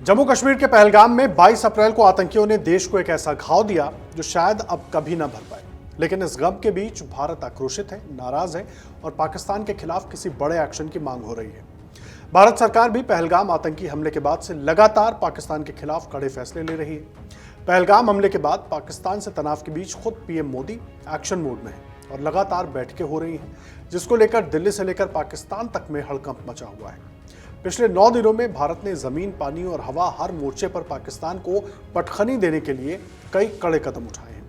जम्मू कश्मीर के पहलगाम में 22 अप्रैल को आतंकियों ने देश को एक ऐसा घाव दिया जो शायद अब कभी न भर पाए। लेकिन इस गम के बीच भारत आक्रोशित है, नाराज है और पाकिस्तान के खिलाफ किसी बड़े एक्शन की मांग हो रही है। भारत सरकार भी पहलगाम आतंकी हमले के बाद से लगातार पाकिस्तान के खिलाफ कड़े फैसले ले रही है। पहलगाम हमले के बाद पाकिस्तान से तनाव के बीच खुद पीएम मोदी एक्शन मोड में है और लगातार बैठकें हो रही हैं, जिसको लेकर दिल्ली से लेकर पाकिस्तान तक में हड़कंप मचा हुआ है। पिछले 9 दिनों में भारत ने जमीन, पानी और हवा हर मोर्चे पर पाकिस्तान को पटखनी देने के लिए कई कड़े कदम उठाए हैं।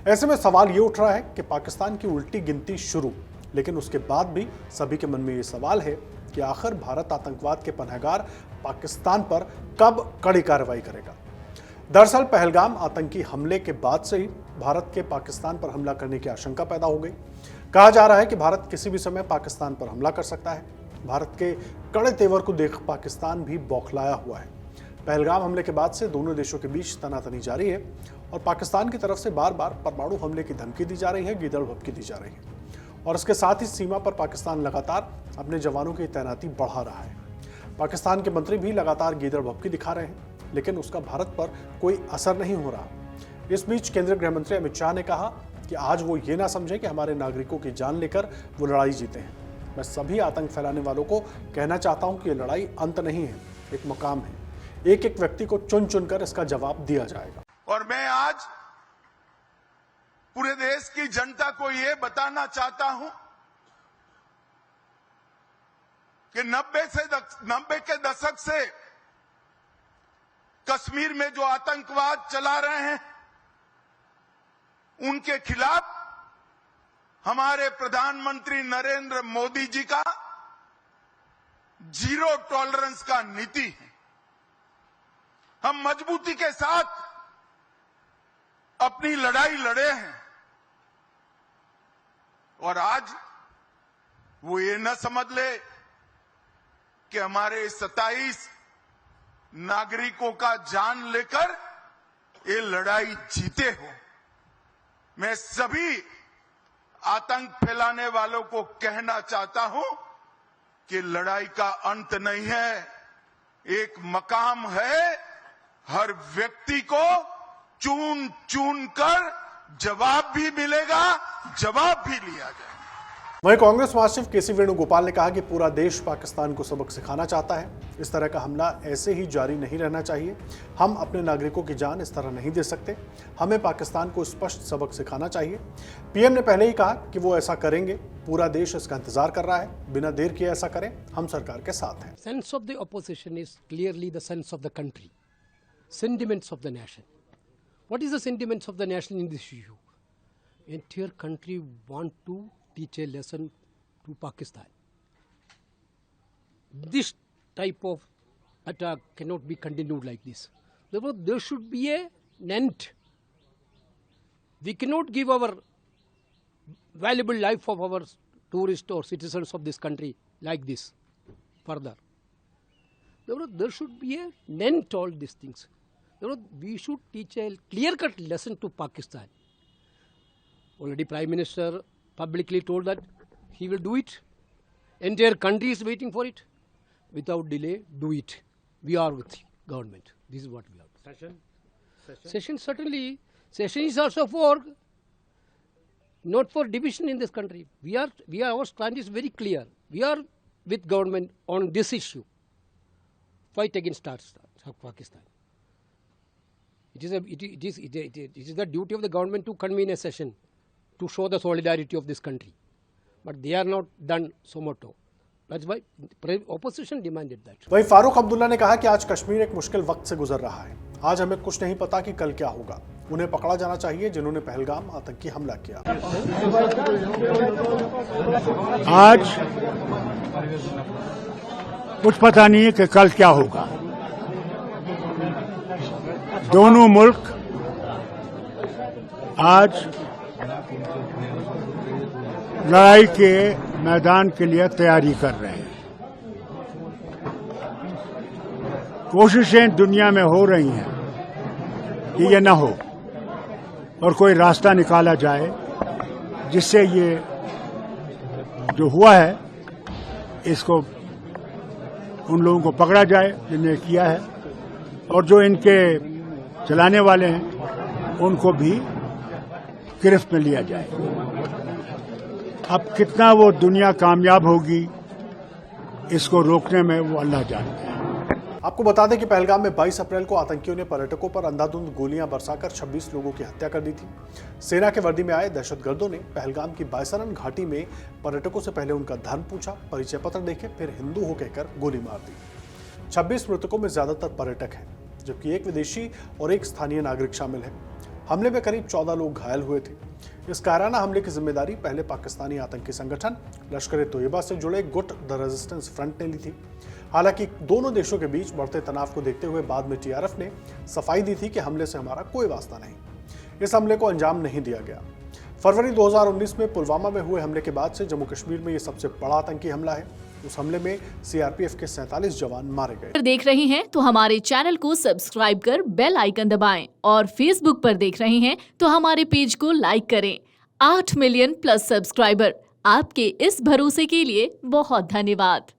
ऐसे में सवाल ये उठ रहा है कि पाकिस्तान की उल्टी गिनती शुरू, लेकिन उसके बाद भी सभी के मन में ये सवाल है कि आखिर भारत आतंकवाद के पनाहगार पाकिस्तान पर कब कड़ी कार्रवाई करेगा। दरअसल पहलगाम आतंकी हमले के बाद से ही भारत के पाकिस्तान पर हमला करने की आशंका पैदा हो गई। कहा जा रहा है कि भारत किसी भी समय पाकिस्तान पर हमला कर सकता है। भारत के कड़े तेवर को देख पाकिस्तान भी बौखलाया हुआ है। पहलगाम हमले के बाद से दोनों देशों के बीच तनातनी जारी है और पाकिस्तान की तरफ से बार बार परमाणु हमले की धमकी दी जा रही है, गीदड़ भभकी दी जा रही है और इसके साथ ही सीमा पर पाकिस्तान लगातार अपने जवानों की तैनाती बढ़ा रहा है। पाकिस्तान के मंत्री भी लगातार गीदड़ भभकी दिखा रहे हैं, लेकिन उसका भारत पर कोई असर नहीं हो रहा। इस बीच केंद्रीय गृह मंत्री अमित शाह ने कहा कि आज वो ये ना समझे कि हमारे नागरिकों की जान लेकर वो लड़ाई जीते हैं। मैं सभी आतंक फैलाने वालों को कहना चाहता हूं कि ये लड़ाई अंत नहीं है, एक मकाम है। एक एक व्यक्ति को चुन चुनकर इसका जवाब दिया जाएगा। और मैं आज पूरे देश की जनता को ये बताना चाहता हूं कि 90 के दशक से कश्मीर में जो आतंकवाद चला रहे हैं, उनके खिलाफ हमारे प्रधानमंत्री नरेंद्र मोदी जी का जीरो टॉलरेंस का नीति है। हम मजबूती के साथ अपनी लड़ाई लड़े हैं और आज वो ये न समझ ले कि हमारे 27 नागरिकों का जान लेकर ये लड़ाई जीते हो। मैं सभी आतंक फैलाने वालों को कहना चाहता हूं कि लड़ाई का अंत नहीं है, एक मकाम है। हर व्यक्ति को चुन चुन कर जवाब भी मिलेगा, जवाब भी लिया जाएगा। वहीं कांग्रेस महासचिव केसी वेणुगोपाल ने कहा कि पूरा देश पाकिस्तान को सबक सिखाना चाहता है। इस तरह का हमला ऐसे ही जारी नहीं रहना चाहिए। हम अपने नागरिकों की जान इस तरह नहीं दे सकते। हमें पाकिस्तान को स्पष्ट सबक सिखाना चाहिए। पीएम ने पहले ही कहा कि वो ऐसा करेंगे। पूरा देश इसका इंतजार कर रहा है। बिना देर किए ऐसा करें, हम सरकार के साथ हैं। Sense of the opposition is clearly the sense of the country, sentiments of the nation. What is the sentiments of the nation in this issue? Entire country want to teach a lesson to Pakistan. This type of attack cannot be continued like this. Therefore, there should be an end. We cannot give our valuable life of our tourists or citizens of this country like this further. Therefore, there should be an end to all these things. Therefore, we should teach a clear-cut lesson to Pakistan. Already Prime Minister publicly told that he will do it. Entire country is waiting for it. Without delay, do it. We are with government. This is what we are. Session certainly. Session is also for, not for division in this country. Our stand is very clear. We are with government on this issue. Fight against Pakistan. It is the duty of the government to convene a session to show the solidarity of this country. But they are not done so much. That's why opposition demanded that. वहीं फारूक अब्दुल्ला ने कहा कि आज कश्मीर एक मुश्किल वक्त से गुजर रहा है। आज हमें कुछ नहीं पता कि कल क्या होगा। उन्हें पकड़ा जाना चाहिए जिन्होंने पहलगाम आतंकी हमला किया। आज कुछ पता नहीं है कि कल क्या होगा। दोनों मुल्क आज लड़ाई के मैदान के लिए तैयारी कर रहे हैं। कोशिशें दुनिया में हो रही हैं कि ये न हो और कोई रास्ता निकाला जाए जिससे ये जो हुआ है इसको उन लोगों को पकड़ा जाए जिन्हें किया है और जो इनके चलाने वाले हैं उनको भी गिरफ्त में लिया जाए। अब कितना वो दुनिया कामयाब होगी इसको रोकने में, वो अल्लाह जानता है। आपको बता दें कि पहलगाम में 22 अप्रैल को आतंकियों ने पर्यटकों पर अंधाधुंध गोलियां बरसाकर 26 लोगों की हत्या कर दी थी। सेना के वर्दी में आए दहशतगर्दों ने पहलगाम की बायसरन घाटी में पर्यटकों से पहले उनका धर्म पूछा, परिचय पत्र देखे, फिर हिंदू हो कहकर गोली मार दी। 26 मृतकों में ज्यादातर पर्यटक हैं, जबकि एक विदेशी और एक स्थानीय नागरिक शामिल है। हमले में करीब 14 लोग घायल हुए थे। इस कायराना हमले की जिम्मेदारी पहले पाकिस्तानी आतंकी संगठन लश्कर-ए-तोयबा से जुड़े गुट द रेजिस्टेंस फ्रंट ने ली थी। हालांकि दोनों देशों के बीच बढ़ते तनाव को देखते हुए बाद में टीआरएफ ने सफाई दी थी कि हमले से हमारा कोई वास्ता नहीं। इस हमले को अंजाम नहीं दिया गया। फरवरी 2019 में पुलवामा में हुए हमले के बाद से जम्मू कश्मीर में यह सबसे बड़ा आतंकी हमला है। उस हमले में सीआरपीएफ के 47 जवान मारे गए। देख रहे हैं तो हमारे चैनल को सब्सक्राइब कर बेल आइकन दबाएं और फेसबुक पर देख रहे हैं तो हमारे पेज को लाइक करें। 8 मिलियन प्लस सब्सक्राइबर, आपके इस भरोसे के लिए बहुत धन्यवाद।